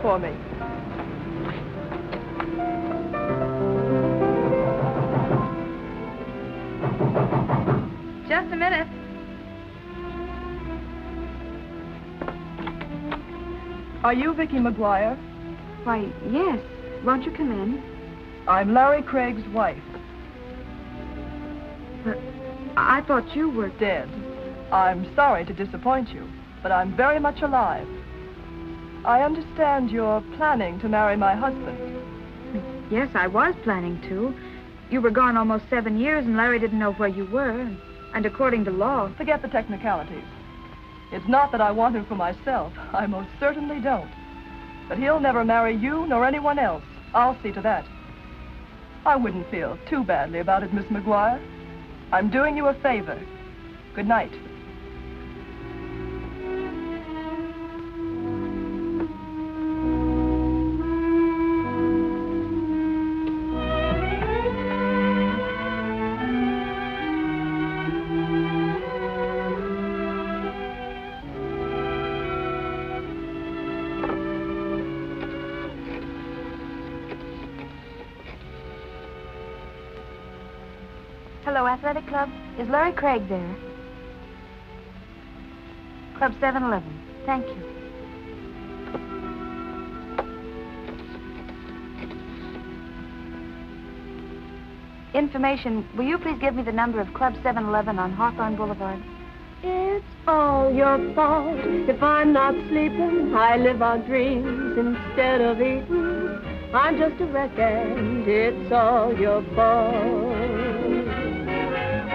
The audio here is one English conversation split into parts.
for me. Just a minute. Are you Vicky McGuire? Why, yes. Won't you come in? I'm Larry Craig's wife. But I thought you were... Dead. I'm sorry to disappoint you, but I'm very much alive. I understand you're planning to marry my husband. Yes, I was planning to. You were gone almost 7 years, and Larry didn't know where you were. And according to law... Forget the technicalities. It's not that I want him for myself. I most certainly don't. But he'll never marry you nor anyone else. I'll see to that. I wouldn't feel too badly about it, Miss McGuire. I'm doing you a favor. Good night. Hello, Athletic Club. Is Larry Craig there? Club 711. Thank you. Information. Will you please give me the number of Club 711 on Hawthorne Boulevard? It's all your fault if I'm not sleeping. I live on dreams instead of eating. I'm just a wreck and it's all your fault.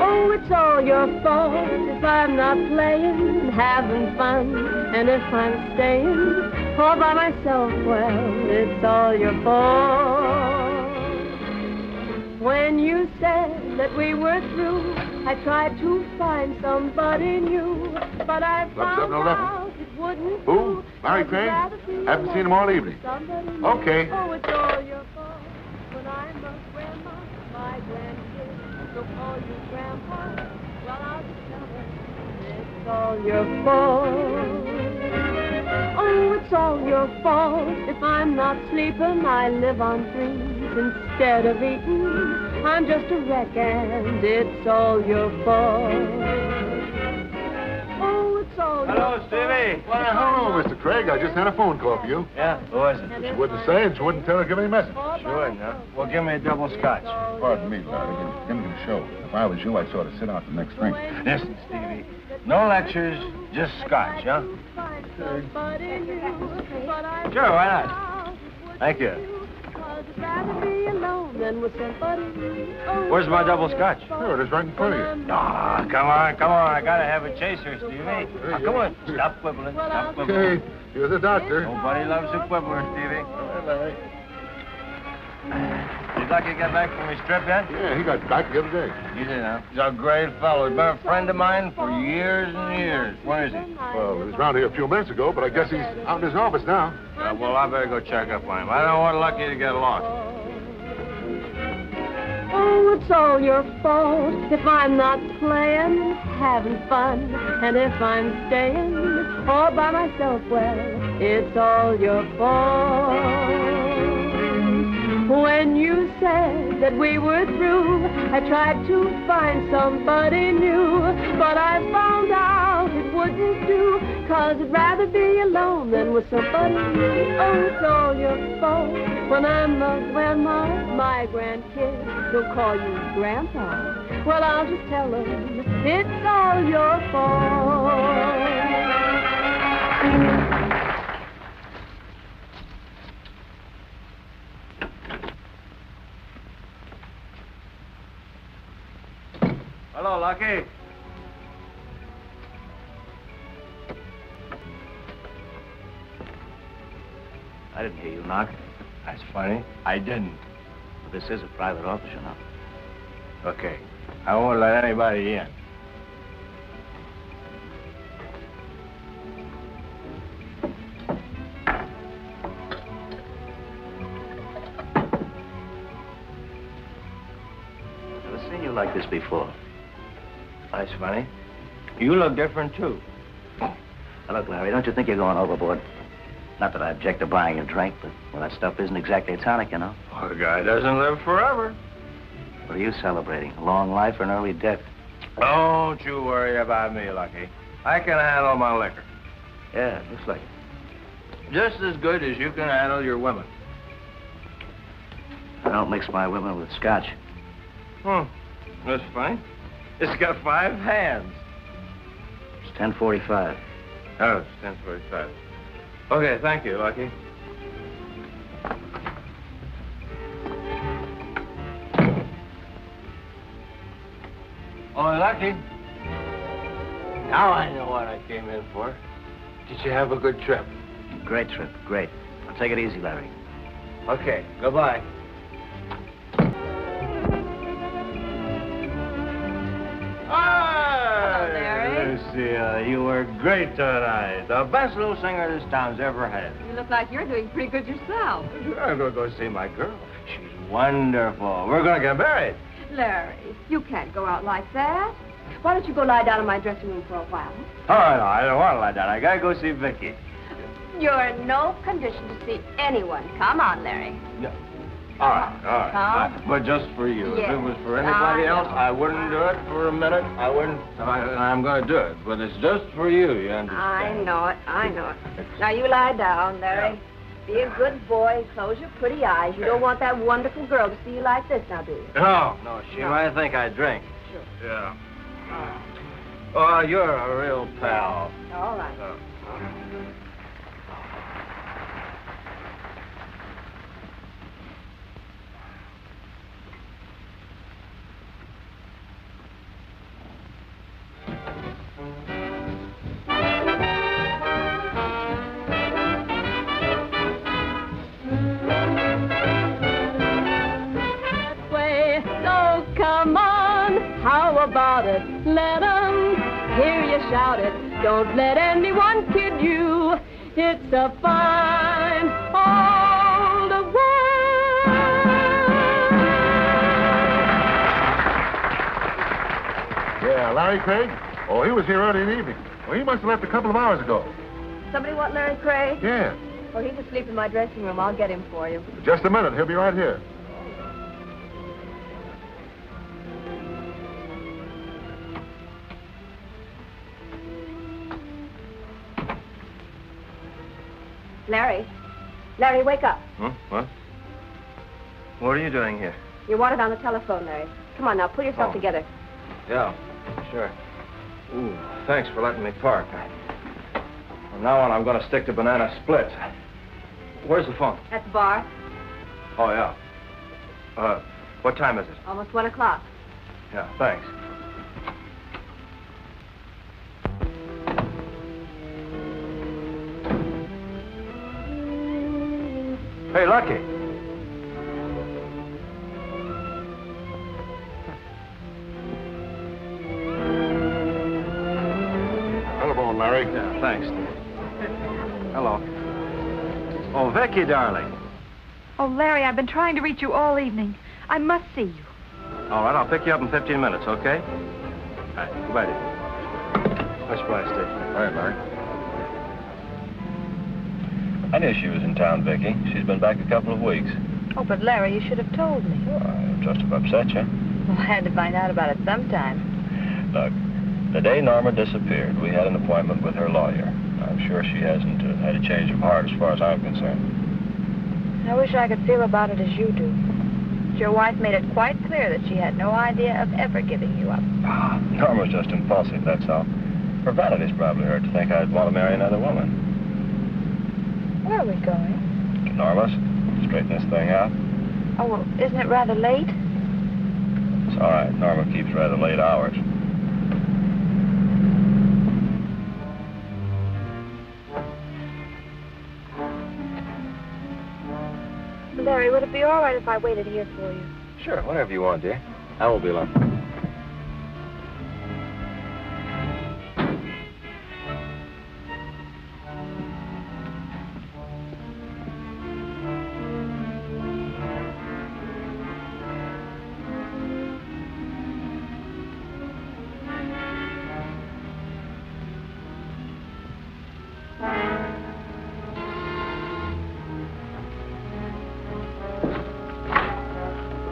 Oh, it's all your fault if I'm not playing, having fun, and if I'm staying all by myself, well, it's all your fault. When you said that we were through, I tried to find somebody new, but I found out it wouldn't do. Who? Larry Craig? Haven't seen him all evening. Okay. Oh, it's all your fault when I'm a grandma, my grandkids. So call you Grandpa, well, I'll just tell her it's all your fault. Oh, it's all your fault if I'm not sleeping. I live on dreams instead of eating. I'm just a wreck and it's all your fault. Oh, it's all Hello, your Stevie. Why, hello, Mr. Craig. I just had a phone call for you. Yeah, who was it? She wouldn't say and she wouldn't tell her to give any message. Sure, no. Well, give me a double scotch. Pardon me, Larry. You're going to get a show. If I was you, I'd sort of sit out the next drink. Listen, Stevie. No lectures, just scotch, huh? Sure, why not? Thank you. Where's my double scotch? Here it is, right in front of you. Ah, come on. I gotta have a chaser, Stevie. Now, come on. Stop quibbling. Stop quibbling. Okay, you're the doctor. Nobody loves a quibbler, Stevie. All right, Larry. Did Lucky get back from his trip yet? Yeah, he got back the other day. He did, huh? He's a great fellow. He's been a friend of mine for years and years. Where is he? Well, he was around here a few minutes ago, but I guess he's out in his office now. Well, I better go check up on him. I don't want Lucky to get lost. Oh, it's all your fault if I'm not playing, having fun, and if I'm staying all by myself, well, it's all your fault. When you said that we were through, I tried to find somebody new, but I found out it wouldn't do, 'cause I'd rather be alone than with somebody new. Oh, it's all your fault when I'm a grandma, my grandkids will call you Grandpa. Well, I'll just tell them it's all your fault. Hello, Lucky. I didn't hear you knock. That's funny. I didn't. But this is a private office, you know. Okay. I won't let anybody in. Never seen you like this before. That's funny. You look different, too. Now, look, Larry, don't you think you're going overboard? Not that I object to buying a drink, but well, that stuff isn't exactly tonic, you know. Well, a guy doesn't live forever. What are you celebrating? A long life or an early death? Don't you worry about me, Lucky. I can handle my liquor. Yeah, it looks like it. Just as good as you can handle your women. I don't mix my women with scotch. That's fine. It's got 5 hands. It's 10:45. Oh, it's 10:45. Okay, thank you, Lucky. Oh, Lucky. Now I know what I came in for. Did you have a good trip? Great trip, great. Now take it easy, Larry. Okay, goodbye. Hello, Larry. Lucia, you were great tonight. The best little singer this town's ever had. You look like you're doing pretty good yourself. I'm going to go see my girl. She's wonderful. We're going to get married. Larry, you can't go out like that. Why don't you go lie down in my dressing room for a while? Oh, no, I don't want to lie down. I got to go see Vicky. You're in no condition to see anyone. Come on, Larry. Yeah. All right. Come. But just for you. Yes, If it was for anybody I else, know. I wouldn't do it for a minute. I wouldn't. I'm going to do it. But it's just for you, you understand? I know it. Now you lie down, Larry. Be a good boy. Close your pretty eyes. You don't want that wonderful girl to see you like this now, do you? No, she might think I drink. Sure. Yeah. Oh, you're a real pal. All right. About it, let 'em hear you shout it. Don't let anyone kid you. It's a fine old world. Yeah, Larry Craig? Oh, he was here early in the evening. Well, he must have left a couple of hours ago. Somebody want Larry Craig? Yeah. Oh, he's asleep in my dressing room. I'll get him for you. Just a minute. He'll be right here. Larry, wake up. What? What are you doing here? You're wanted on the telephone, Larry. Come on now, pull yourself together. Yeah, sure. Ooh, thanks for letting me park. From now on, I'm going to stick to banana splits. Where's the phone? At the bar. Oh, yeah. What time is it? Almost 1 o'clock. Yeah, thanks. Hey, Lucky. Telephone, Larry. Yeah, thanks. Hello. Oh, Vicky, darling. Oh, Larry, I've been trying to reach you all evening. I must see you. All right, I'll pick you up in 15 minutes, okay? All right, goodbye, dear. Much obliged, Steve. All right, Larry. I knew she was in town, Vicky. She's been back a couple of weeks. Oh, but Larry, you should have told me. Well, I just have upset you. Well, I had to find out about it sometime. Look, the day Norma disappeared, we had an appointment with her lawyer. I'm sure she hasn't had a change of heart as far as I'm concerned. I wish I could feel about it as you do. Your wife made it quite clear that she had no idea of ever giving you up. Norma's just impulsive, that's all. Her vanity's probably hurt to think I'd want to marry another woman. Where are we going? Norma's. Straighten this thing out. Oh, well, isn't it rather late? It's all right. Norma keeps rather late hours. Larry, would it be all right if I waited here for you? Sure, whatever you want, dear. I won't be long.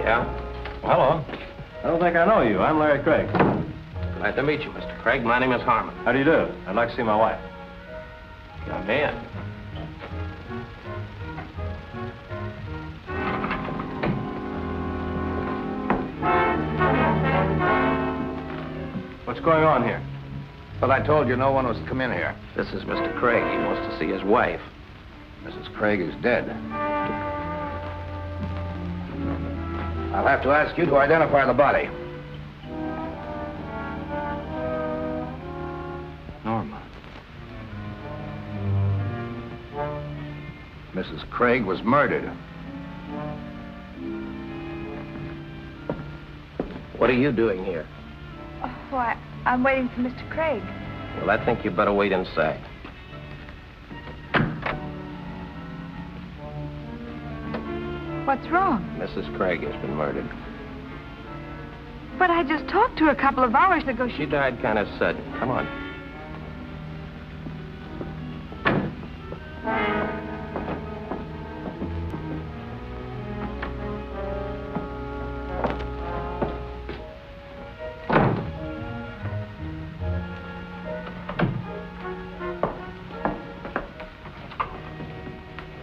Yeah? Well, hello. I don't think I know you. I'm Larry Craig. Glad to meet you, Mr. Craig. My name is Harmon. How do you do? I'd like to see my wife. Come in. What's going on here? But I told you no one was to come in here. This is Mr. Craig. He wants to see his wife. Mrs. Craig is dead. I'll have to ask you to identify the body. Norma. Mrs. Craig was murdered. What are you doing here? Oh, why, I'm waiting for Mr. Craig. Well, I think you better wait inside. What's wrong? Mrs. Craig has been murdered. But I just talked to her a couple of hours ago. She died kind of sudden. Come on.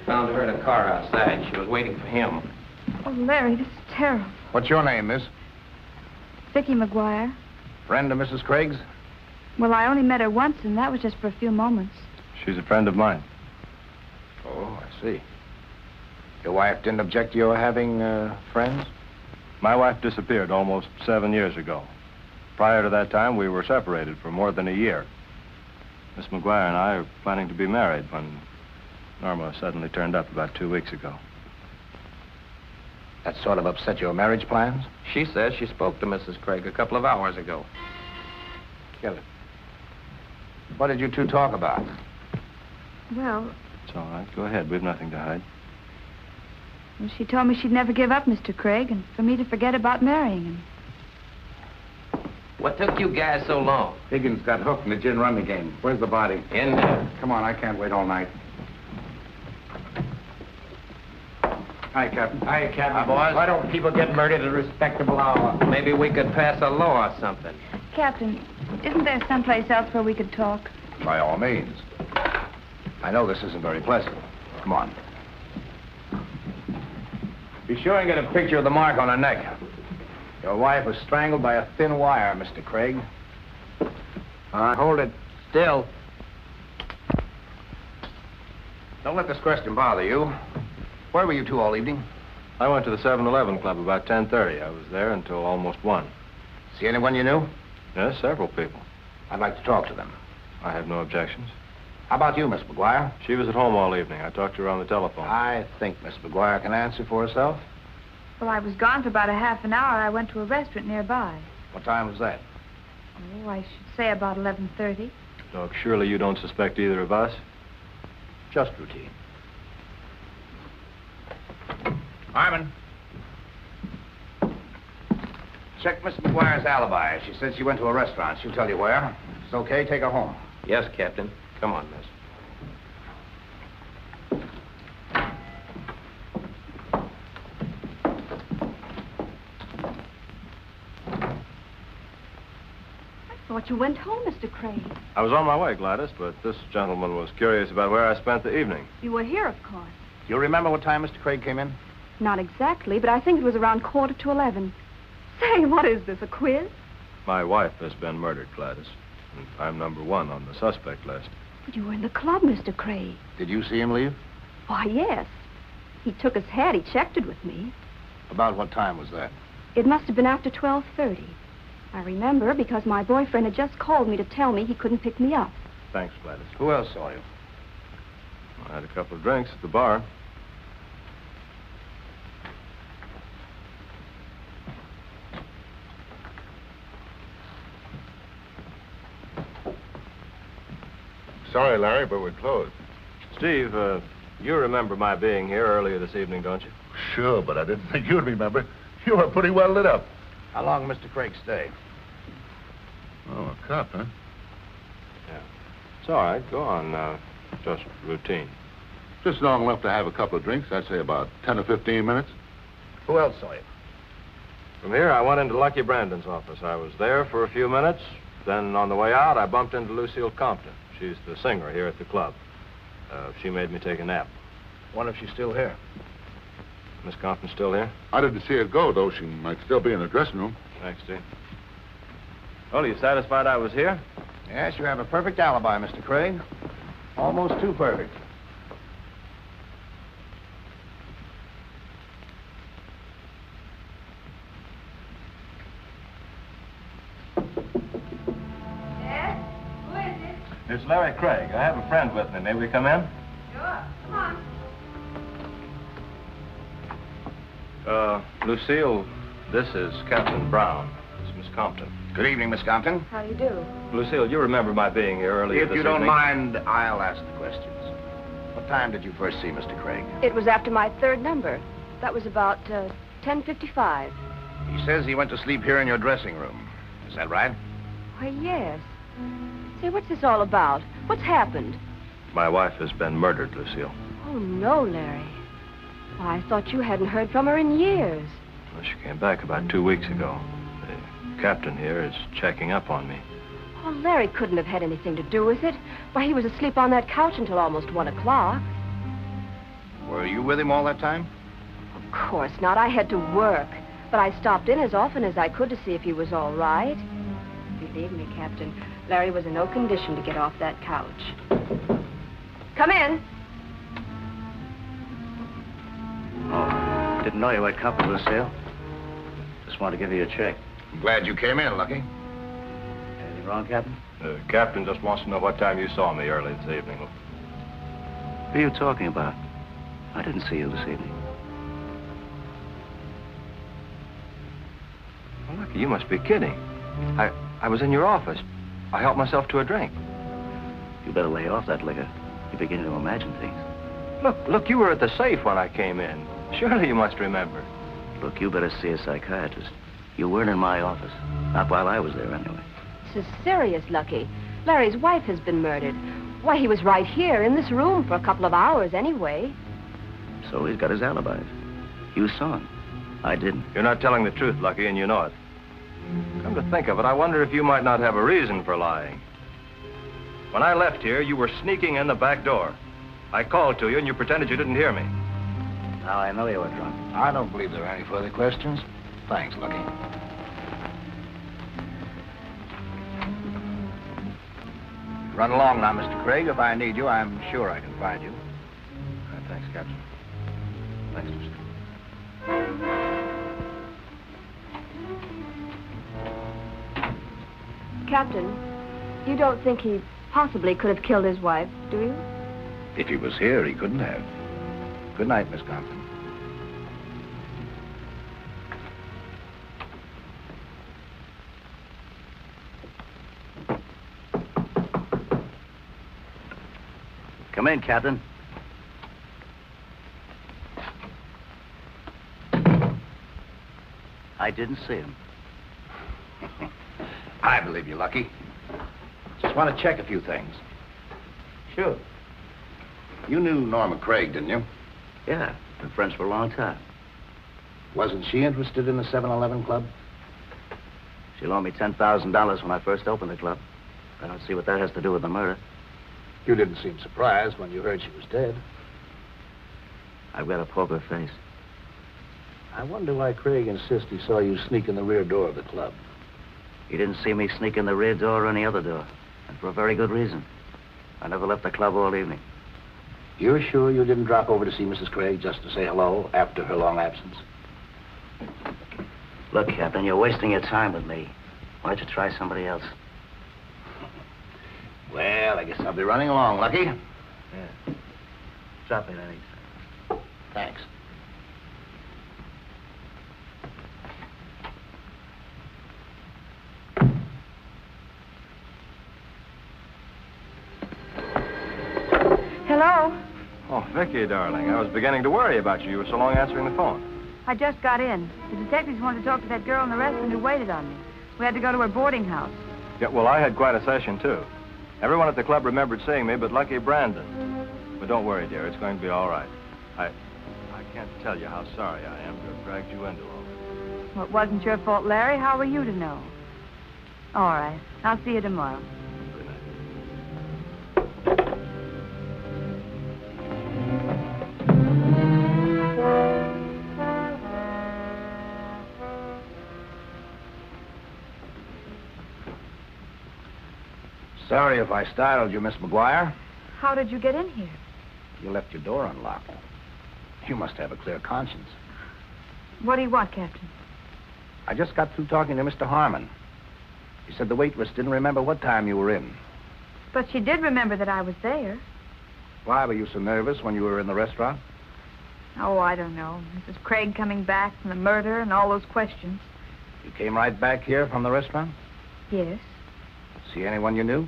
Found her in a car outside. She was waiting for him. Oh, Larry, this is terrible. What's your name, miss? Vicki McGuire. Friend of Mrs. Craig's? Well, I only met her once, and that was just for a few moments. She's a friend of mine. Oh, I see. Your wife didn't object to your having friends? My wife disappeared almost 7 years ago. Prior to that time, we were separated for more than a year. Miss McGuire and I are planning to be married when Norma suddenly turned up about 2 weeks ago. That sort of upset your marriage plans? She says she spoke to Mrs. Craig a couple of hours ago. Kill it. What did you two talk about? Well, It's all right. Go ahead. We've nothing to hide. she told me she'd never give up Mr. Craig and for me to forget about marrying him. What took you guys so long? Higgins got hooked in the gin rummy game. Where's the body? In there. Come on, I can't wait all night. Hi, Captain. Hi, Captain. Hi, boys. Why don't people get murdered at a respectable hour? Maybe we could pass a law or something. Captain, isn't there someplace else where we could talk? By all means. I know this isn't very pleasant. Come on. Be sure and get a picture of the mark on her neck. Your wife was strangled by a thin wire, Mr. Craig. All right, hold it still. Don't let this question bother you. Where were you two all evening? I went to the 7-Eleven club about 10:30. I was there until almost 1. See anyone you knew? Yes, several people. I'd like to talk to them. I have no objections. How about you, Miss McGuire? She was at home all evening. I talked to her on the telephone. I think Miss McGuire can answer for herself. Well, I was gone for about a half an hour. I went to a restaurant nearby. What time was that? Oh, I should say about 11:30. Look, surely you don't suspect either of us? Just routine. Harmon. Check Miss McGuire's alibi. She said she went to a restaurant. She'll tell you where. It's okay, take her home. Yes, Captain. Come on, miss. I thought you went home, Mr. Craig. I was on my way, Gladys, but this gentleman was curious about where I spent the evening. You were here, of course. Do you remember what time Mr. Craig came in? Not exactly, but I think it was around 11:15. Say, what is this, a quiz? My wife has been murdered, Gladys. And I'm number 1 on the suspect list. But you were in the club, Mr. Craig. Did you see him leave? Why, yes. He took his hat. He checked it with me. About what time was that? It must have been after 12:30. I remember because my boyfriend had just called me to tell me he couldn't pick me up. Thanks, Gladys. Who else saw you? I had a couple of drinks at the bar. Sorry, Larry, but we're closed. Steve, you remember my being here earlier this evening, don't you? Sure, but I didn't think you'd remember. You were pretty well lit up. How long Mr. Craig stay? Oh, a cop, huh? Yeah. It's all right. Go on. Just routine. Just long enough to have a couple of drinks. I'd say about 10 or 15 minutes. Who else saw you? From here, I went into Lucky Brandon's office. I was there for a few minutes. Then on the way out, I bumped into Lucille Compton. She's the singer here at the club. She made me take a nap. Wonder if she's still here. Miss Compton still here? I didn't see her go, though. She might still be in the dressing room. Thanks, Steve. Well, are you satisfied I was here? Yes, you have a perfect alibi, Mr. Craig. Almost too perfect. Yes? Who is it? It's Larry Craig. I have a friend with me. May we come in? Sure. Come on. Lucille, this is Captain Brown. It's Miss Compton. Good evening, Miss Compton. How do you do? Lucille, you remember my being here earlier If this you don't evening? mind, I'll ask the questions. What time did you first see Mr. Craig? It was after my third number. That was about 10:55. He says he went to sleep here in your dressing room. Is that right? Why, yes. Say, what's this all about? What's happened? My wife has been murdered, Lucille. Oh, no, Larry. Why, I thought you hadn't heard from her in years. Well, she came back about 2 weeks ago. The captain here is checking up on me. Oh, Larry couldn't have had anything to do with it. Why, he was asleep on that couch until almost 1 o'clock. Were you with him all that time? Of course not. I had to work. But I stopped in as often as I could to see if he was all right. Believe me, Captain, Larry was in no condition to get off that couch. Come in. Oh, didn't know you had company, Lucille. Just wanted to give you a check. I'm glad you came in, Lucky. Anything wrong, Captain? The captain just wants to know what time you saw me early this evening. Who are you talking about? I didn't see you this evening. Well, Lucky, you must be kidding. I was in your office. I helped myself to a drink. You better lay off that liquor. You're beginning to imagine things. Look, you were at the safe when I came in. Surely you must remember. Look, you better see a psychiatrist. You weren't in my office. Not while I was there, anyway. This is serious, Lucky. Larry's wife has been murdered. Why, he was right here in this room for a couple of hours anyway. So he's got his alibis. You saw him. I didn't. You're not telling the truth, Lucky, and you know it. Come to think of it, I wonder if you might not have a reason for lying. When I left here, you were sneaking in the back door. I called to you, and you pretended you didn't hear me. Now I know you were drunk. I don't believe there are any further questions. Thanks, Lucky. Run along now, Mr. Craig. If I need you, I'm sure I can find you. Thanks, Captain. Thanks, Mr. Captain, you don't think he possibly could have killed his wife, do you? If he was here, he couldn't have. Good night, Miss Compton. Come in, Captain. I didn't see him. I believe you, Lucky. Just want to check a few things. Sure. You knew Norma Craig, didn't you? Yeah, been friends for a long time. Wasn't she interested in the 7-Eleven club? She loaned me $10,000 when I first opened the club. I don't see what that has to do with the murder. You didn't seem surprised when you heard she was dead. I've got a poker face. I wonder why Craig insists he saw you sneak in the rear door of the club. He didn't see me sneak in the rear door or any other door. And for a very good reason. I never left the club all evening. You're sure you didn't drop over to see Mrs. Craig just to say hello after her long absence? Look, Captain, you're wasting your time with me. Why don't you try somebody else? Well, I guess I'll be running along, Lucky. Yeah. Drop in anytime. Thanks. Hello? Oh, Vicky, darling, I was beginning to worry about you. You were so long answering the phone. I just got in. The detectives wanted to talk to that girl in the restaurant who waited on me. We had to go to her boarding house. Yeah, well, I had quite a session, too. Everyone at the club remembered seeing me, but Lucky Brandon. But don't worry, dear. It's going to be all right. I can't tell you how sorry I am to have dragged you into all this. Well, it wasn't your fault, Larry. How were you to know? All right. I'll see you tomorrow. Sorry if I startled you, Miss McGuire. How did you get in here? You left your door unlocked. You must have a clear conscience. What do you want, Captain? I just got through talking to Mr. Harmon. He said the waitress didn't remember what time you were in. But she did remember that I was there. Why were you so nervous when you were in the restaurant? Oh, I don't know. Mrs. Craig coming back from the murder and all those questions. You came right back here from the restaurant? Yes. See anyone you knew?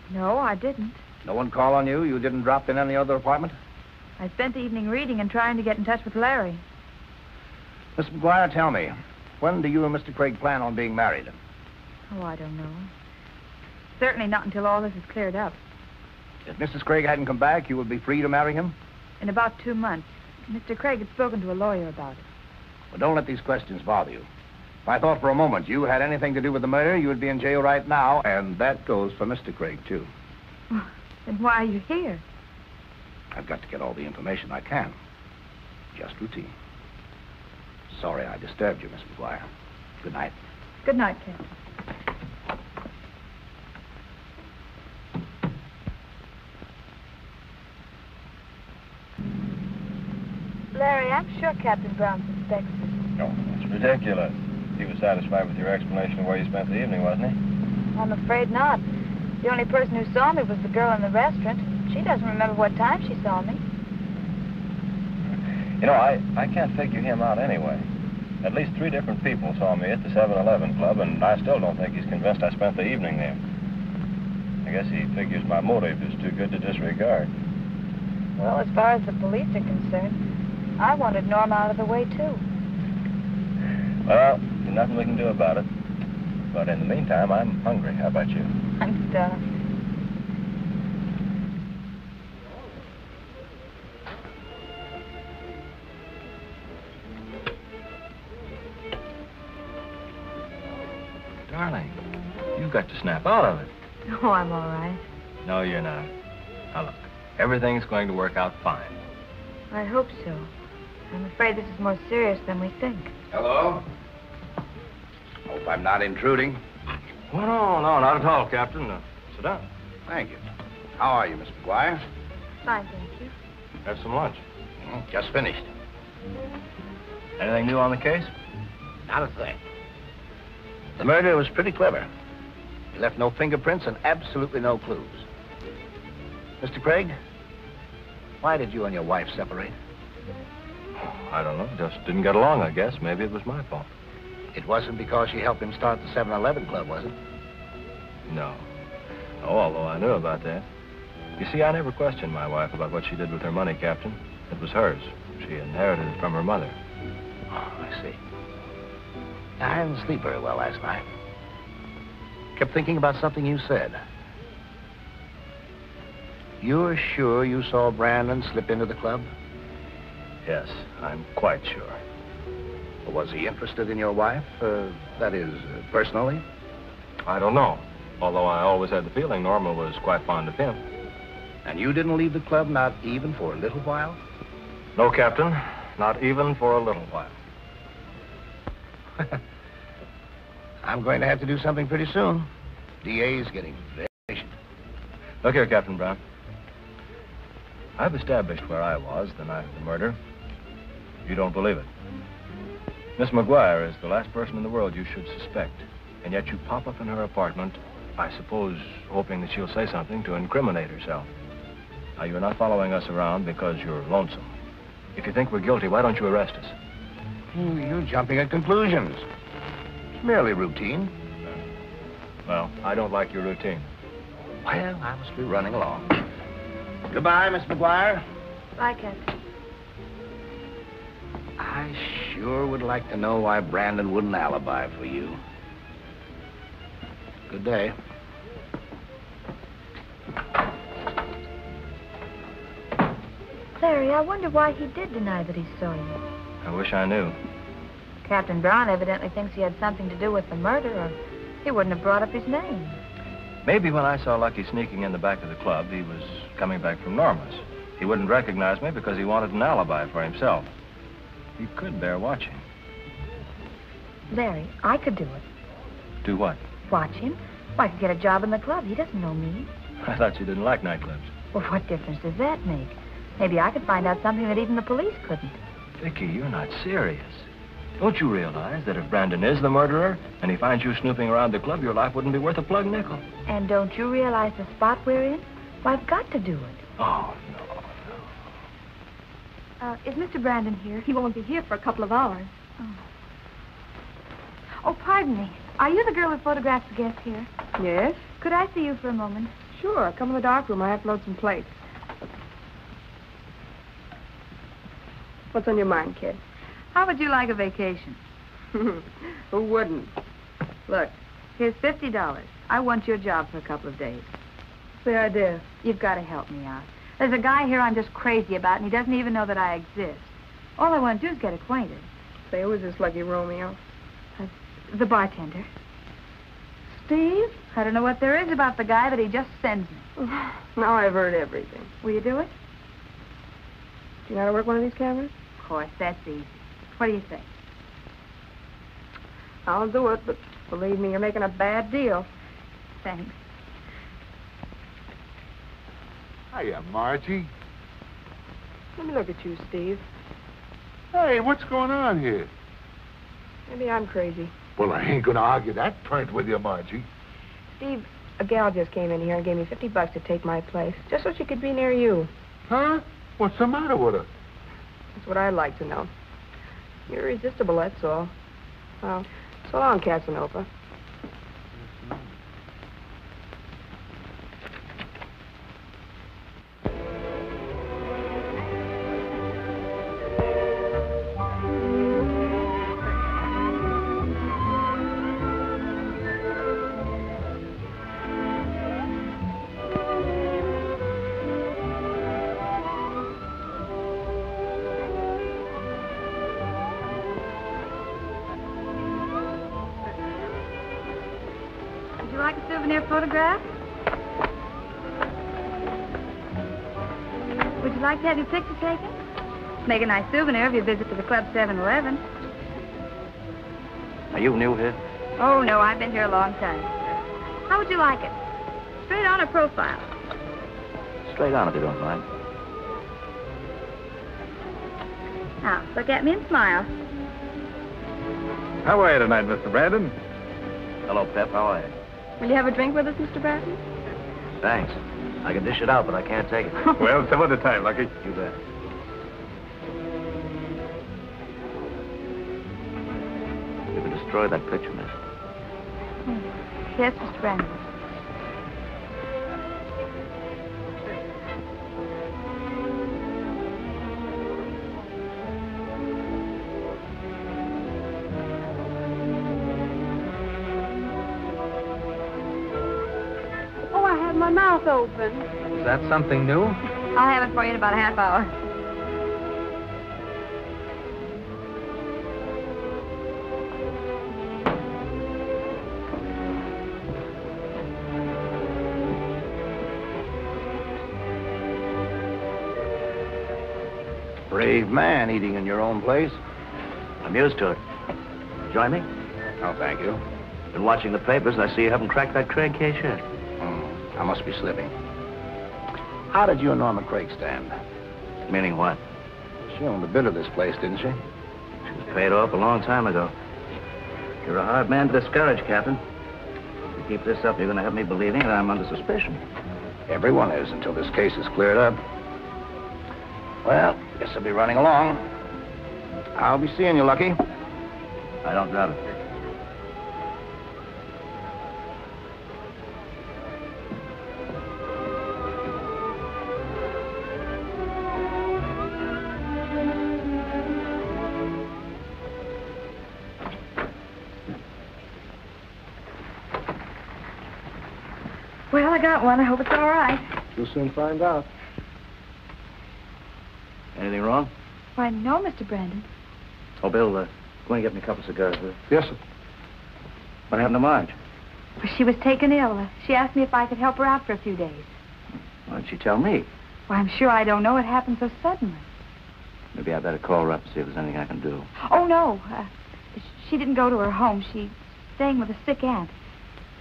No, I didn't. No one called on you? You didn't drop in any other apartment? I spent the evening reading and trying to get in touch with Larry. Miss McGuire, tell me, when do you and Mr. Craig plan on being married? Oh, I don't know. Certainly not until all this is cleared up. If Mrs. Craig hadn't come back, you would be free to marry him? In about 2 months. Mr. Craig had spoken to a lawyer about it. Well, don't let these questions bother you. If I thought for a moment you had anything to do with the murder, you would be in jail right now, and that goes for Mr. Craig, too. Well, then why are you here? I've got to get all the information I can. Just routine. Sorry I disturbed you, Miss McGuire. Good night. Good night, Captain. Larry, I'm sure Captain Brown suspects us. No, it's ridiculous. He was satisfied with your explanation of where you spent the evening, wasn't he? I'm afraid not. The only person who saw me was the girl in the restaurant. She doesn't remember what time she saw me. You know, I can't figure him out anyway. At least 3 different people saw me at the 7-Eleven club, and I still don't think he's convinced I spent the evening there. I guess he figures my motive is too good to disregard. Well, as far as the police are concerned, I wanted Norma out of the way, too. Well, there's nothing we can do about it. But in the meantime, I'm hungry. How about you? I'm stuffed. Darling, you've got to snap out of it. Oh, I'm all right. No, you're not. Now, look, everything's going to work out fine. I hope so. I'm afraid this is more serious than we think. Hello? Hope I'm not intruding. Well, no, not at all, Captain. Sit down. Thank you. How are you, Miss McGuire? Fine, thank you. Have some lunch. Just finished. Anything new on the case? Not a thing. The murder was pretty clever. He left no fingerprints and absolutely no clues. Mr. Craig, why did you and your wife separate? I don't know. Just didn't get along, I guess. Maybe it was my fault. It wasn't because she helped him start the 7-Eleven club, was it? No. Oh, although I knew about that. You see, I never questioned my wife about what she did with her money, Captain. It was hers. She inherited it from her mother. Oh, I see. I didn't sleep very well last night. Kept thinking about something you said. You're sure you saw Brandon slip into the club? Yes, I'm quite sure. Was he interested in your wife? That is, personally? I don't know. Although I always had the feeling Norma was quite fond of him. And you didn't leave the club, not even for a little while? No, Captain. Not even for a little while. I'm going to have to do something pretty soon. DA's getting very patient. Look here, Captain Brown. I've established where I was the night of the murder. You don't believe it. Miss McGuire is the last person in the world you should suspect. And yet you pop up in her apartment, I suppose, hoping that she'll say something to incriminate herself. Now, you're not following us around because you're lonesome. If you think we're guilty, why don't you arrest us? You're jumping at conclusions. It's merely routine. Well, I don't like your routine. Well, I must be running along. Goodbye, Miss McGuire. Bye, Captain. I sure would like to know why Brandon wouldn't alibi for you. Good day. Larry, I wonder why he did deny that he saw you. I wish I knew. Captain Brown evidently thinks he had something to do with the murder, or he wouldn't have brought up his name. Maybe when I saw Lucky sneaking in the back of the club, he was coming back from Norma's. He wouldn't recognize me because he wanted an alibi for himself. He could bear watching. Larry, I could do it. Do what? Watch him. Well, I could get a job in the club. He doesn't know me. I thought you didn't like nightclubs. Well, what difference does that make? Maybe I could find out something that even the police couldn't. Vicky, you're not serious. Don't you realize that if Brandon is the murderer and he finds you snooping around the club, your life wouldn't be worth a plug nickel? And don't you realize the spot we're in? Well, I've got to do it. Oh, no. Is Mr. Brandon here? He won't be here for a couple of hours. Oh, pardon me. Are you the girl who photographs the guests here? Yes? Could I see you for a moment? Sure. Come in the dark room. I have to load some plates. What's on your mind, kid? How would you like a vacation? Who wouldn't? Look, here's $50. I want your job for a couple of days. What's the idea? You've got to help me out. There's a guy here I'm just crazy about, and he doesn't even know that I exist. All I want to do is get acquainted. Say, who is this Lucky Romeo? The bartender. Steve? I don't know what there is about the guy, but he just sends me. Now I've heard everything. Will you do it? Do you know how to work one of these cameras? Of course, that's easy. What do you think? I'll do it, but believe me, you're making a bad deal. Thanks. Hiya, Margie. Let me look at you, Steve. Hey, what's going on here? Maybe I'm crazy. Well, I ain't gonna argue that point with you, Margie. Steve, a gal just came in here and gave me $50 to take my place, just so she could be near you. Huh? What's the matter with her? That's what I'd like to know. You're irresistible, that's all. Well, so long, Casanova. Photograph? Would you like to have your picture taken? Make a nice souvenir of your visit to the Club 7-Eleven. Are you new here? Oh, no, I've been here a long time. How would you like it? Straight on or profile? Straight on, if you don't mind. Now, look at me and smile. How are you tonight, Mr. Brandon? Hello, Pep. How are you? Will you have a drink with us, Mr. Bratton? Thanks. I can dish it out, but I can't take it. Well, some other time, Lucky. You bet. You can destroy that picture, miss. Yes, Mr. Brandon. My mouth open. Is that something new? I'll have it for you in about a half hour. Brave man eating in your own place. I'm used to it. Join me? No, thank you. Been watching the papers, and I see you haven't cracked that Craig case yet. I must be slipping. How did you and Norma Craig stand? Meaning what? She owned a bit of this place, didn't she? She was paid off a long time ago. You're a hard man to discourage, Captain. If you keep this up, you're going to have me believing that I'm under suspicion. Everyone is until this case is cleared up. Well, guess I'll be running along. I'll be seeing you, Lucky. I don't doubt it. Well, I got one. I hope it's all right. You'll soon find out. Anything wrong? Why, no, Mr. Brandon. Oh, Bill, Go and get me a couple of cigars, will you? Yes, sir. What happened to Marge? Well, she was taken ill. She asked me if I could help her out for a few days. Why didn't she tell me? Well, I'm sure I don't know. It happened so suddenly. Maybe I better call her up and see if there's anything I can do. Oh, no. She didn't go to her home. She's staying with a sick aunt.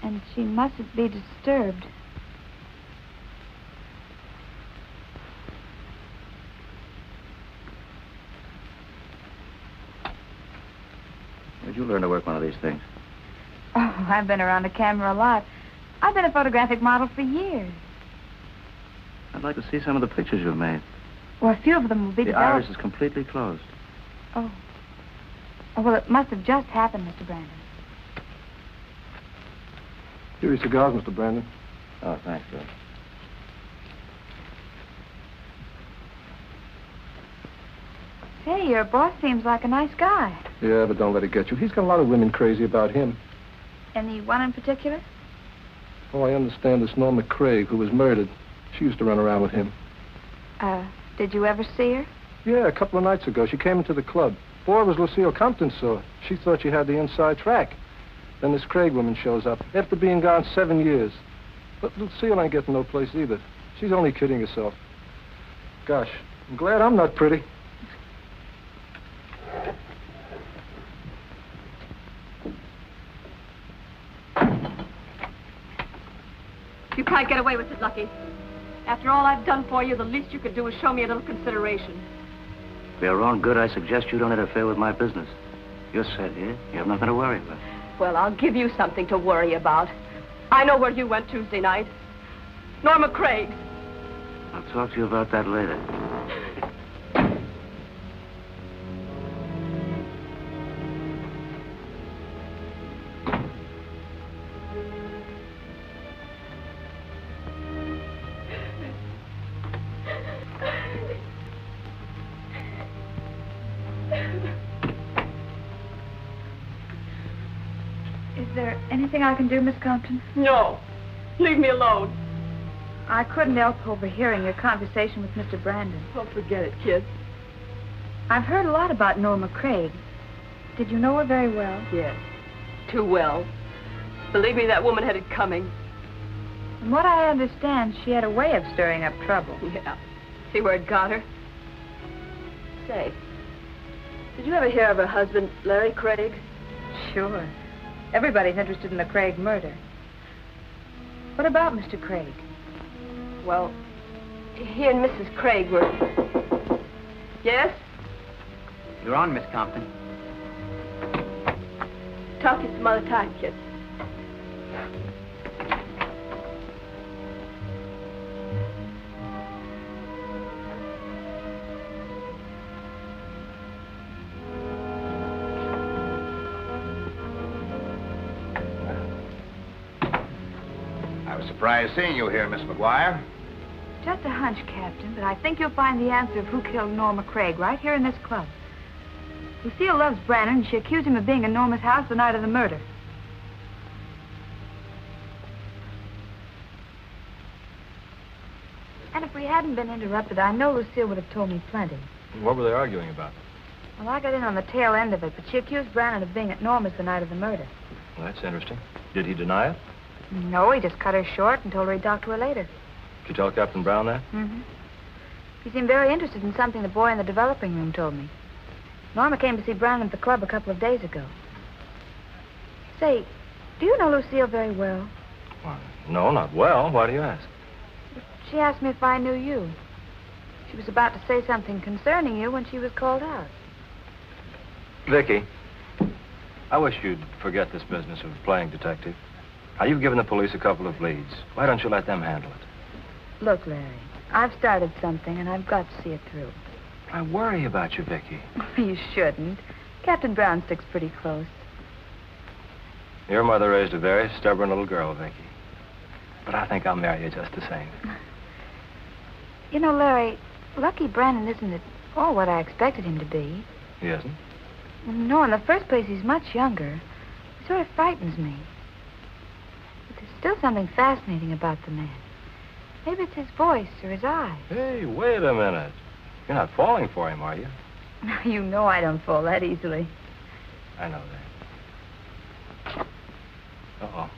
And she mustn't be disturbed. Where'd you learn to work one of these things? Oh, I've been around the camera a lot. I've been a photographic model for years. I'd like to see some of the pictures you've made. Well, a few of them will be The developed. iris is completely closed. Oh. Oh, well, it must have just happened, Mr. Brandon. Here are your cigars, Mr. Brandon. Oh, thanks, Bill. Hey, your boss seems like a nice guy. Yeah, but don't let it get you. He's got a lot of women crazy about him. Any one in particular? Oh, I understand this Norma Craig, who was murdered. She used to run around with him. Did you ever see her? Yeah, a couple of nights ago. She came into the club. Before it was Lucille Compton saw her. She thought she had the inside track. Then this Craig woman shows up, after being gone 7 years. But Lucille ain't getting no place either. She's only kidding herself. Gosh, I'm glad I'm not pretty. You can't get away with it, Lucky. After all I've done for you, the least you could do is show me a little consideration. For your own good, I suggest you don't interfere with my business. You're set here. You have nothing to worry about. Well, I'll give you something to worry about. I know where you went Tuesday night. Norma Craig. I'll talk to you about that later. Is there anything I can do, Miss Compton? No. Leave me alone. I couldn't help overhearing your conversation with Mr. Brandon. Oh, forget it, kid. I've heard a lot about Norma Craig. Did you know her very well? Yes. Too well. Believe me, that woman had it coming. From what I understand, she had a way of stirring up trouble. Yeah. See where it got her? Say, did you ever hear of her husband, Larry Craig? Sure. Everybody's interested in the Craig murder. What about Mr. Craig? Well, he and Mrs. Craig were... Yes? You're on, Miss Compton. Talk to you some other time, kid. I was surprised seeing you here, Miss McGuire. Just a hunch, Captain, but I think you'll find the answer of who killed Norma Craig right here in this club. Lucille loves Brandon, and she accused him of being in Norma's house the night of the murder. And if we hadn't been interrupted, I know Lucille would have told me plenty. What were they arguing about? Well, I got in on the tail end of it, but she accused Brandon of being at Norma's the night of the murder. Well, that's interesting. Did he deny it? No, he just cut her short and told her he'd talk to her later. Did you tell Captain Brown that? Mm-hmm. He seemed very interested in something the boy in the developing room told me. Norma came to see Brandon at the club a couple of days ago. Say, do you know Lucille very well? Well, no, not well. Why do you ask? She asked me if I knew you. She was about to say something concerning you when she was called out. Vicky, I wish you'd forget this business of playing detective. Now, you've given the police a couple of leads. Why don't you let them handle it? Look, Larry, I've started something, and I've got to see it through. I worry about you, Vicky. You shouldn't. Captain Brown sticks pretty close. Your mother raised a very stubborn little girl, Vicky. But I think I'll marry you just the same. You know, Larry, Lucky Brandon isn't at all what I expected him to be. He isn't? No, in the first place, he's much younger. He sort of frightens me. But there's still something fascinating about the man. Maybe it's his voice or his eyes. Hey, wait a minute. You're not falling for him, are you? You know I don't fall that easily. I know that. Uh-oh.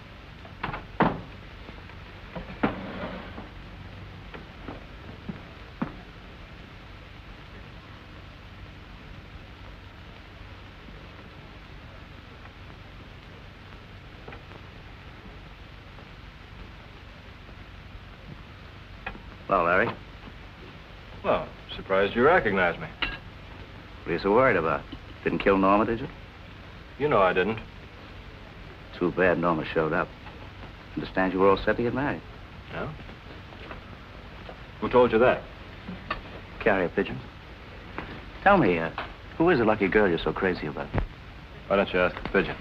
Hello, Larry. Well, surprised you recognized me. What are you so worried about? Didn't kill Norma, did you? You know I didn't. Too bad Norma showed up. Understand you were all set to get married. Yeah? Who told you that? Carrier pigeons. Tell me, who is the lucky girl you're so crazy about? Why don't you ask the pigeon?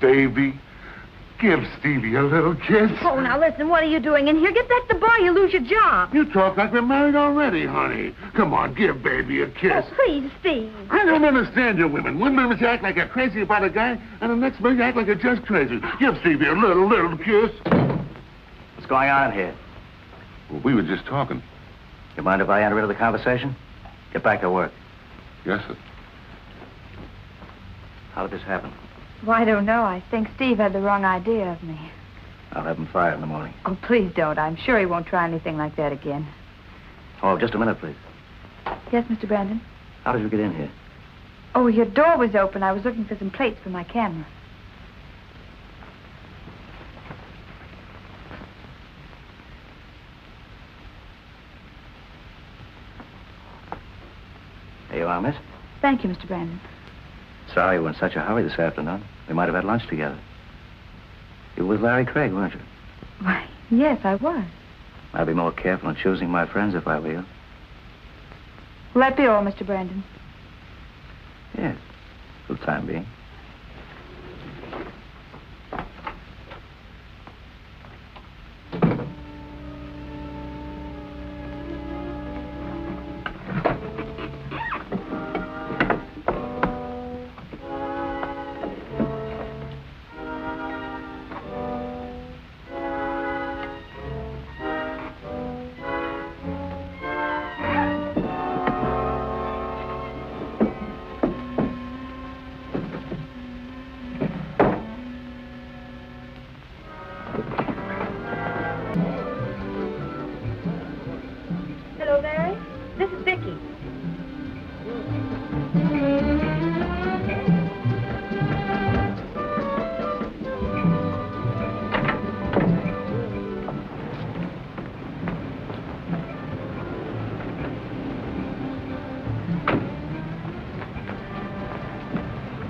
Baby, give Stevie a little kiss. Oh, now listen, what are you doing in here? Get back to the bar, you lose your job. You talk like we're married already, honey. Come on, give baby a kiss. Oh, please, Steve. I don't understand you women. One minute you act like you're crazy about a guy, and the next minute you act like you're just crazy. Give Stevie a little kiss. What's going on here? Well, we were just talking. You mind if I enter into the conversation? Get back to work. Yes, sir. How did this happen? Well, I don't know. I think Steve had the wrong idea of me. I'll have him fired in the morning. Oh, please don't. I'm sure he won't try anything like that again. Oh, just a minute, please. Yes, Mr. Brandon? How did you get in here? Oh, your door was open. I was looking for some plates for my camera. Here you are, miss. Thank you, Mr. Brandon. Sorry you were in such a hurry this afternoon. We might have had lunch together. You were with Larry Craig, weren't you? Why, yes, I was. I'd be more careful in choosing my friends if I were you. Will that be all, Mr. Brandon? Yes, for the time being. Hello, Larry. This is Vicky.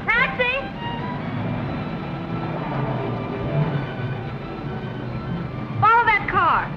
Taxi! Follow that car.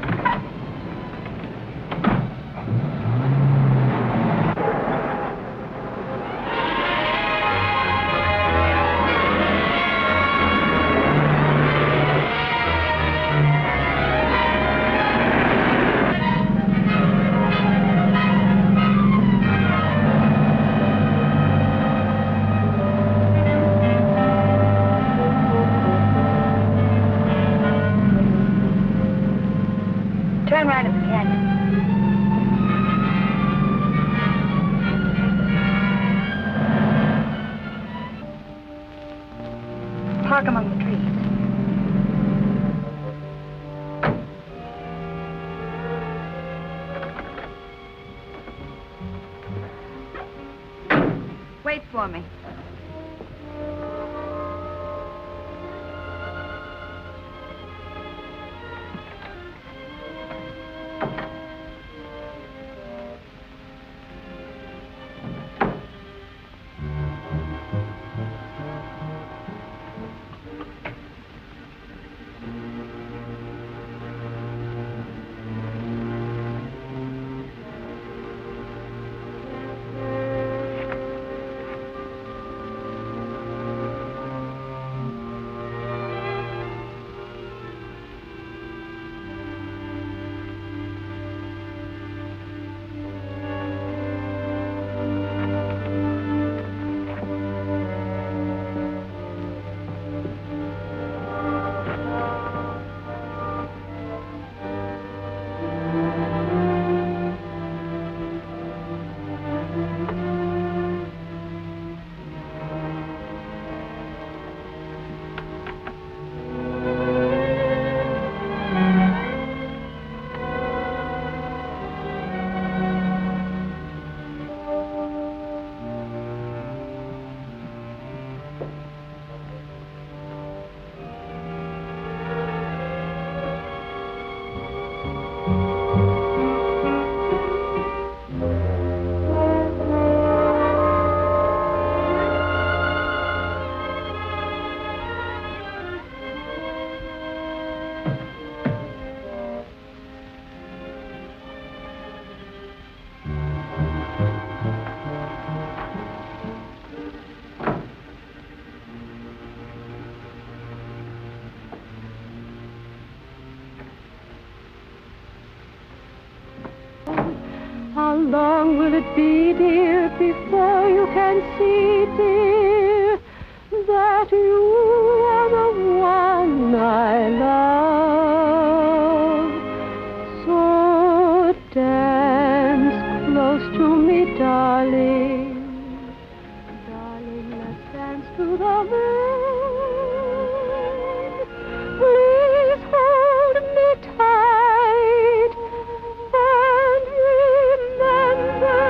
Wait for me. How long will it be, dear, before you can see, dear, that you are the one I love? So dance close to me, darling. Darling, let's dance to the moon. Please hold me tight. And remember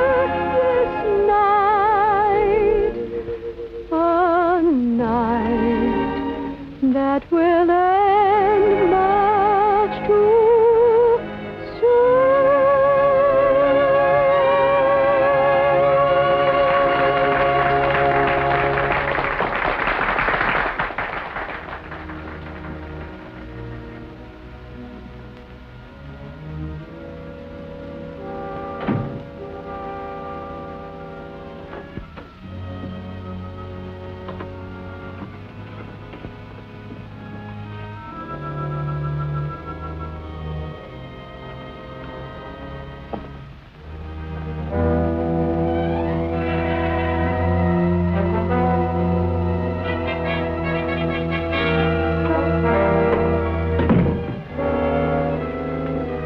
this night, a night that will end much too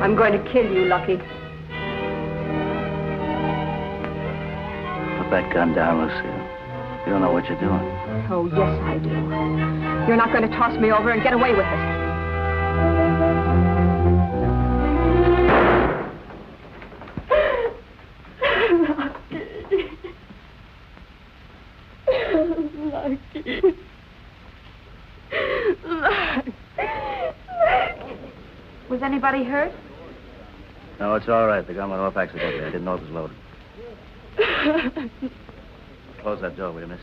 I'm going to kill you, Lucky. Put that gun down, Lucille. You don't know what you're doing. Oh, yes, I do. You're not going to toss me over and get away with it. Was anybody hurt? No, it's all right. The gun went off accidentally. I didn't know it was loaded. Close that door, will you, miss?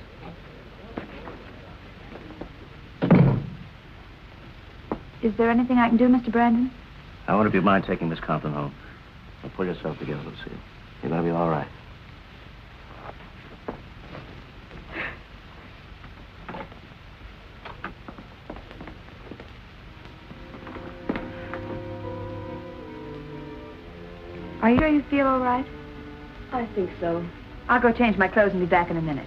Is there anything I can do, Mr. Brandon? I wonder if you mind taking Miss Compton home. Now, pull yourself together, Lucille. You're going to be all right. Are you sure you feel all right? I think so. I'll go change my clothes and be back in a minute.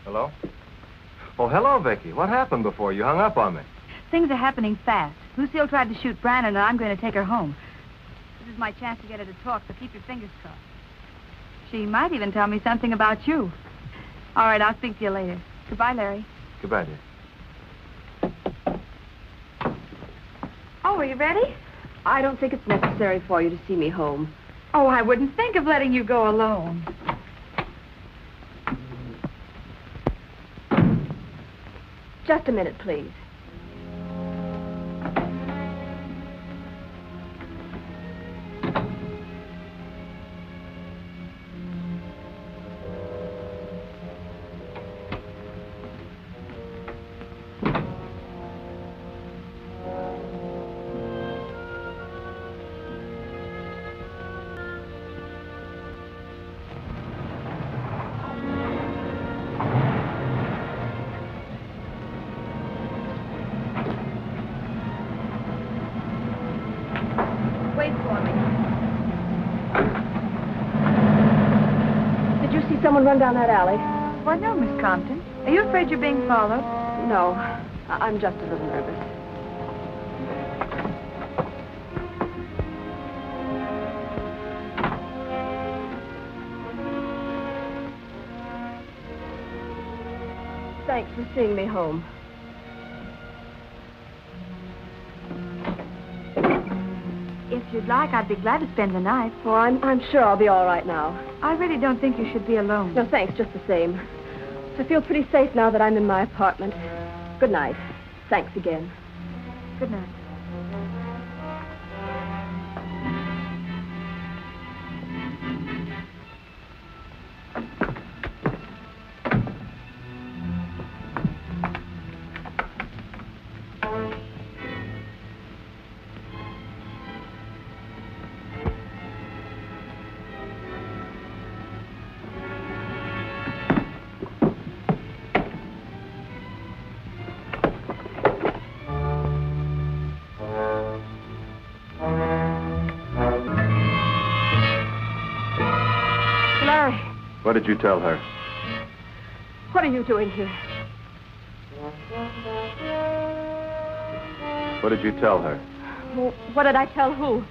Hello? Oh, hello, Vicky. What happened before you hung up on me? Things are happening fast. Lucille tried to shoot Brandon, and I'm going to take her home. This is my chance to get her to talk, so keep your fingers crossed. She might even tell me something about you. All right, I'll speak to you later. Goodbye, Larry. Goodbye, dear. Oh, are you ready? I don't think it's necessary for you to see me home. Oh, I wouldn't think of letting you go alone. Just a minute, please. Wait for me. Did you see someone run down that alley? Well, no, Miss Compton. Are you afraid you're being followed? No. I'm just a little nervous. Thanks for seeing me home. If you'd like, I'd be glad to spend the night. Oh, I'm sure I'll be all right now. I really don't think you should be alone. No, thanks, just the same. I feel pretty safe now that I'm in my apartment. Good night. Thanks again. Good night. Larry, What did you tell her? what are you doing here? What did you tell her? Well, what did I tell who?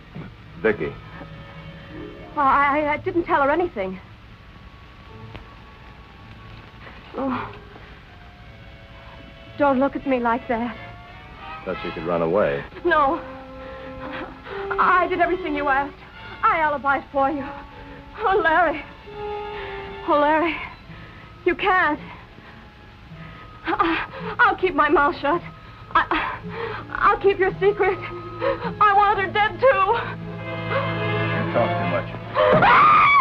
Vicky. Well, I didn't tell her anything. Oh. Don't look at me like that. Thought she could run away. No. I did everything you asked. I alibied for you. Oh, Larry. Oh, Larry. You can't. I'll keep my mouth shut. I'll keep your secret. I want her dead, too. You talk too much.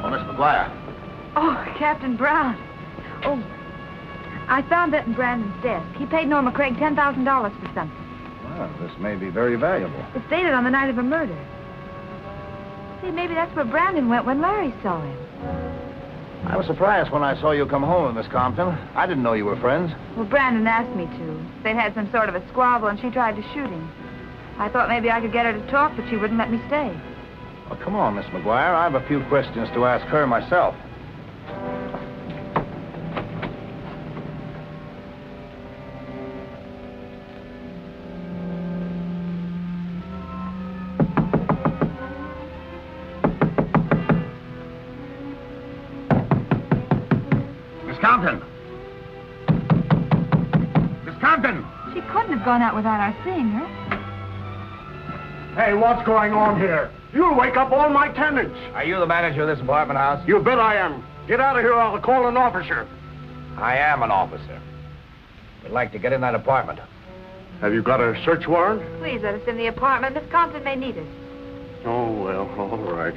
Oh, Miss McGuire. Oh, Captain Brown. Oh, I found that in Brandon's desk. He paid Norma Craig $10,000 for something. Well, this may be very valuable. It's dated on the night of a murder. See, maybe that's where Brandon went when Larry saw him. I was surprised when I saw you come home, Miss Compton. I didn't know you were friends. Well, Brandon asked me to. They'd had some sort of a squabble, and she tried to shoot him. I thought maybe I could get her to talk, but she wouldn't let me stay. Well, come on, Miss McGuire. I have a few questions to ask her myself. Miss Compton! Miss Compton! She couldn't have gone out without our seeing her. Hey, what's going on here? You'll wake up all my tenants. Are you the manager of this apartment house? You bet I am. Get out of here or I'll call an officer. I am an officer. We'd like to get in that apartment. Have you got a search warrant? Please let us in the apartment. Miss Compton may need us. Oh, well, all right.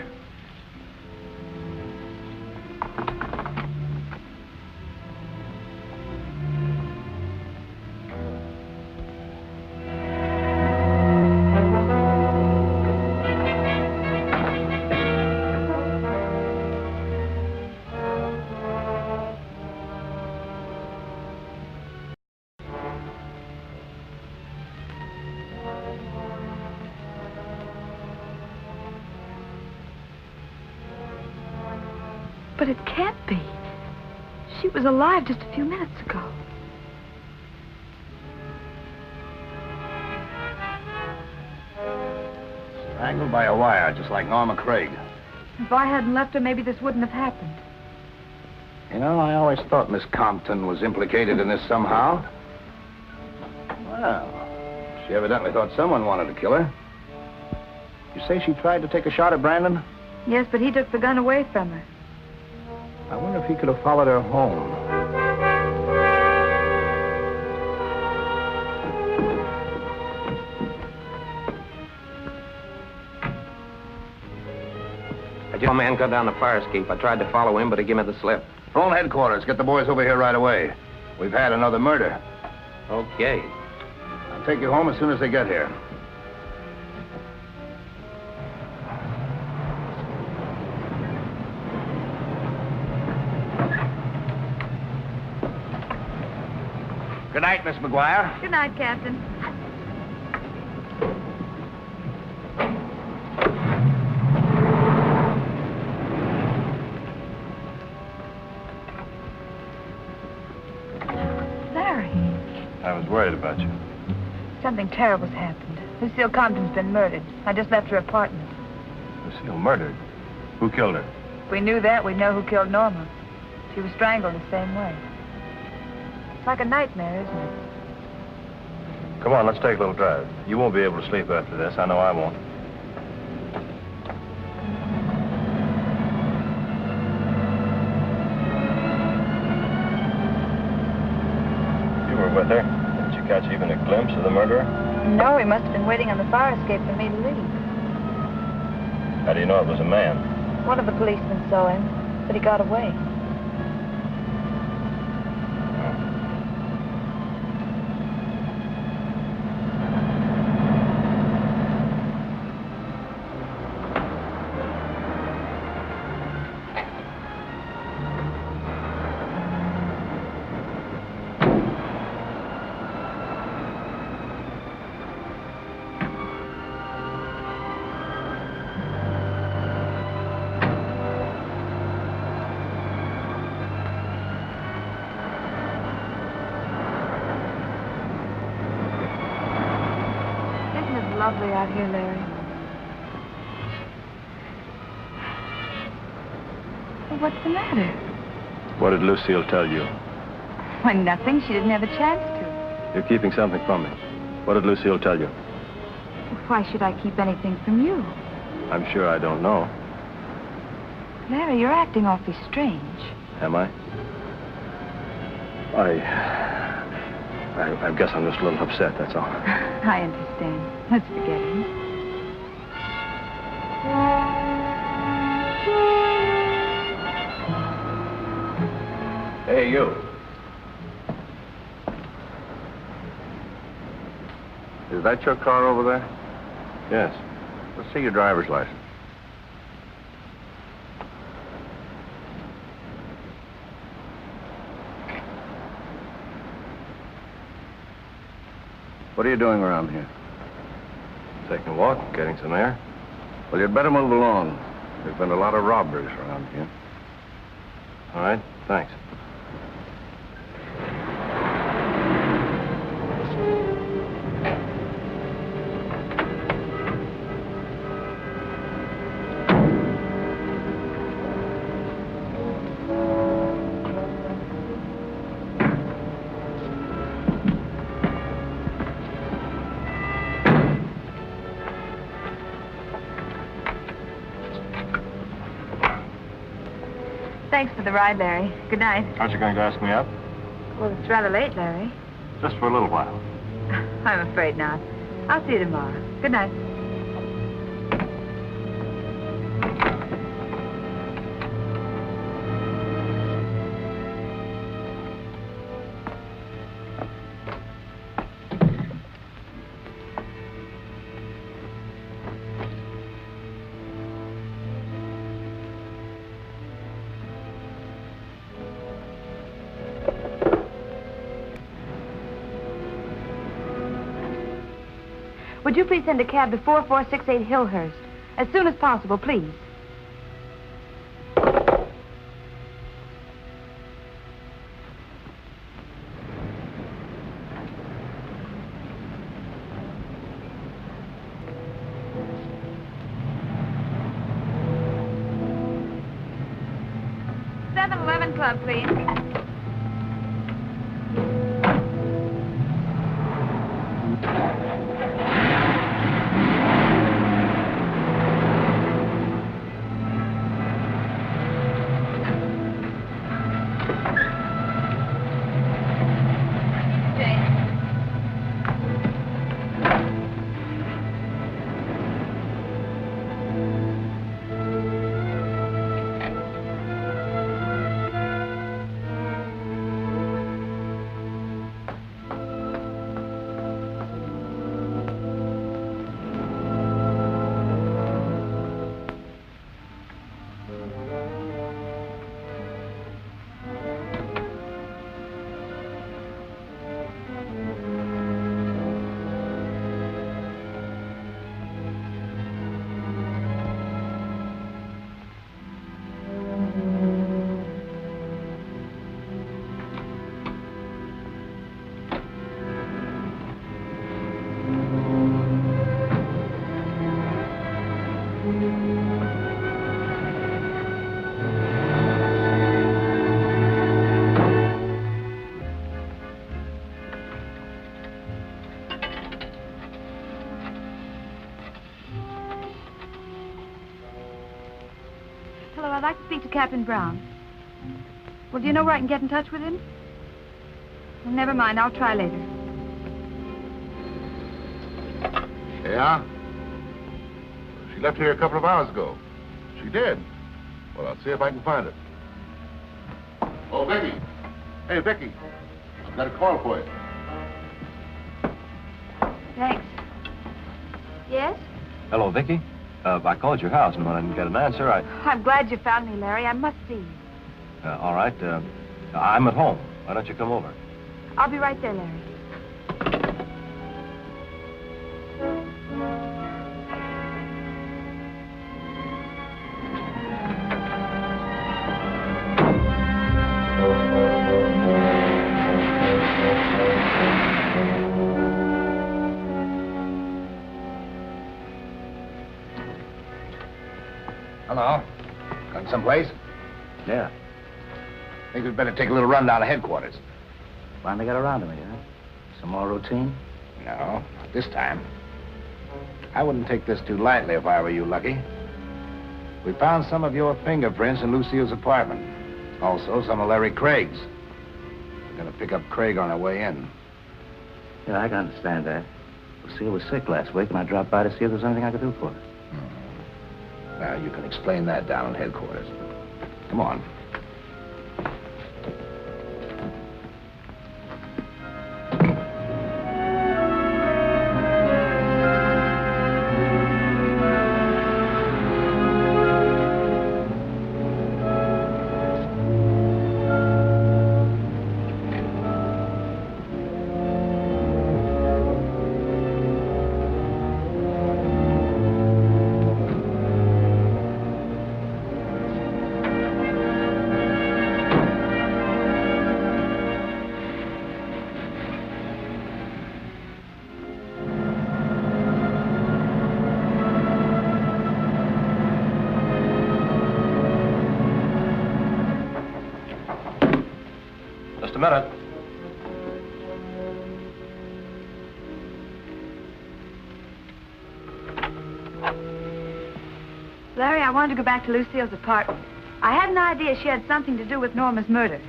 it can't be. She was alive just a few minutes ago. Strangled by a wire, just like Norma Craig. If I hadn't left her, maybe this wouldn't have happened. You know, I always thought Miss Compton was implicated in this somehow. Well, she evidently thought someone wanted to kill her. You say she tried to take a shot at Brandon? Yes, but he took the gun away from her. I wonder if he could have followed her home. I saw a man cut down the fire escape. I tried to follow him, but he gave me the slip. Phone headquarters. Get the boys over here right away. We've had another murder. Okay. I'll take you home as soon as they get here. Good night, Miss McGuire. Good night, Captain. Larry. I was worried about you. Something terrible's happened. Lucille Compton's been murdered. I just left her apartment. Lucille murdered? Who killed her? If we knew that, we'd know who killed Norma. She was strangled the same way. It's like a nightmare, isn't it? Come on, let's take a little drive. You won't be able to sleep after this. I know I won't. You were with her. Didn't you catch even a glimpse of the murderer? No, he must have been waiting on the fire escape for me to leave. How do you know it was a man? One of the policemen saw him, but he got away. Lovely out here, Larry. Well, what's the matter? What did Lucille tell you? Why, nothing. She didn't have a chance to. You're keeping something from me. What did Lucille tell you? Why should I keep anything from you? I'm sure I don't know. Larry, you're acting awfully strange. Am I? I guess I'm just a little upset, that's all. I understand. Let's forget him. Hey, you. Is that your car over there? Yes. Let's see your driver's license. What are you doing around here? Taking a walk, getting some air. Well, you'd better move along. There's been a lot of robberies around here. All right, thanks. Thanks for the ride, Larry. Good night. Aren't you going to ask me up? Well, it's rather late, Larry. Just for a little while. I'm afraid not. I'll see you tomorrow. Good night. Would you please send a cab to 4468 Hillhurst? As soon as possible, please. Gun Club, please. Hello, I'd like to speak to Captain Brown. Well, do you know where I can get in touch with him? Well, never mind, I'll try later. Yeah? She left here a couple of hours ago. She did. Well, I'll see if I can find her. Oh, Vicky. Hey, Vicky. I've got a call for you. Thanks. Yes? Hello, Vicky. I called your house, and when I didn't get an answer, I'm glad you found me, Larry. I must see you. all right. I'm at home. Why don't you come over? I'll be right there, Larry. Hello. Going someplace? Yeah. Think we'd better take a little run down to headquarters. Finally got around to me, huh? Some more routine? No, not this time. I wouldn't take this too lightly if I were you, Lucky. We found some of your fingerprints in Lucille's apartment. Also, some of Larry Craig's. We're gonna pick up Craig on our way in. Yeah, I can understand that. Lucille was sick last week, and I dropped by to see if there was anything I could do for her. Now, you can explain that down at headquarters. Come on. Just a minute. Larry, I wanted to go back to Lucille's apartment. I had an idea she had something to do with Norma's murder.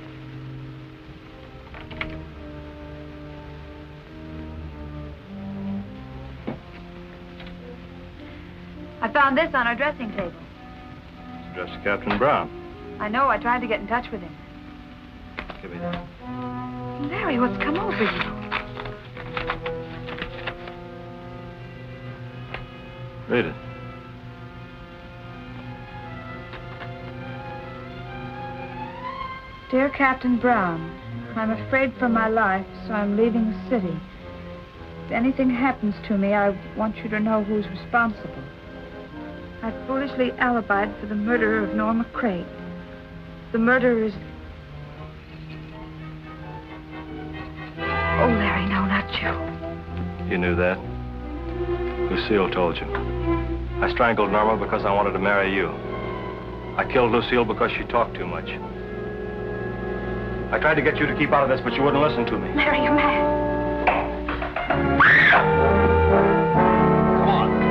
I found this on her dressing table. It's addressed to Captain Brown. I know. I tried to get in touch with him. Give me that. Larry, what's come over you? Read it. Dear Captain Brown, I'm afraid for my life, so I'm leaving the city. If anything happens to me, I want you to know who's responsible. I foolishly alibied for the murder of Norma Craig. The murderer is... Oh, Larry, no, not you. You knew that? Lucille told you. I strangled Norma because I wanted to marry you. I killed Lucille because she talked too much. I tried to get you to keep out of this, but you wouldn't listen to me. Larry, you're mad. Come on.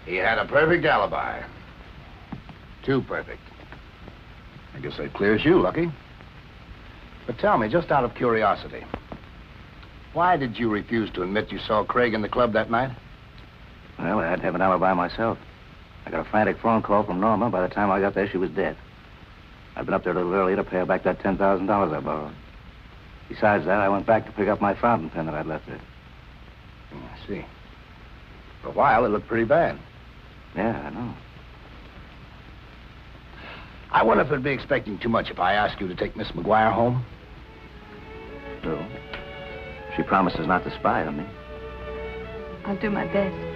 He had a perfect alibi. Too perfect. I guess that clears you, Lucky. But tell me, just out of curiosity, why did you refuse to admit you saw Craig in the club that night? Well, I had to have an alibi myself. I got a frantic phone call from Norma. By the time I got there, she was dead. I'd been up there a little earlier to pay her back that $10,000 I borrowed. Besides that, I went back to pick up my fountain pen that I'd left there. I see. For a while, it looked pretty bad. Yeah, I know. I wonder if it'd be expecting too much if I asked you to take Miss McGuire home? No. She promises not to spy on me. I'll do my best.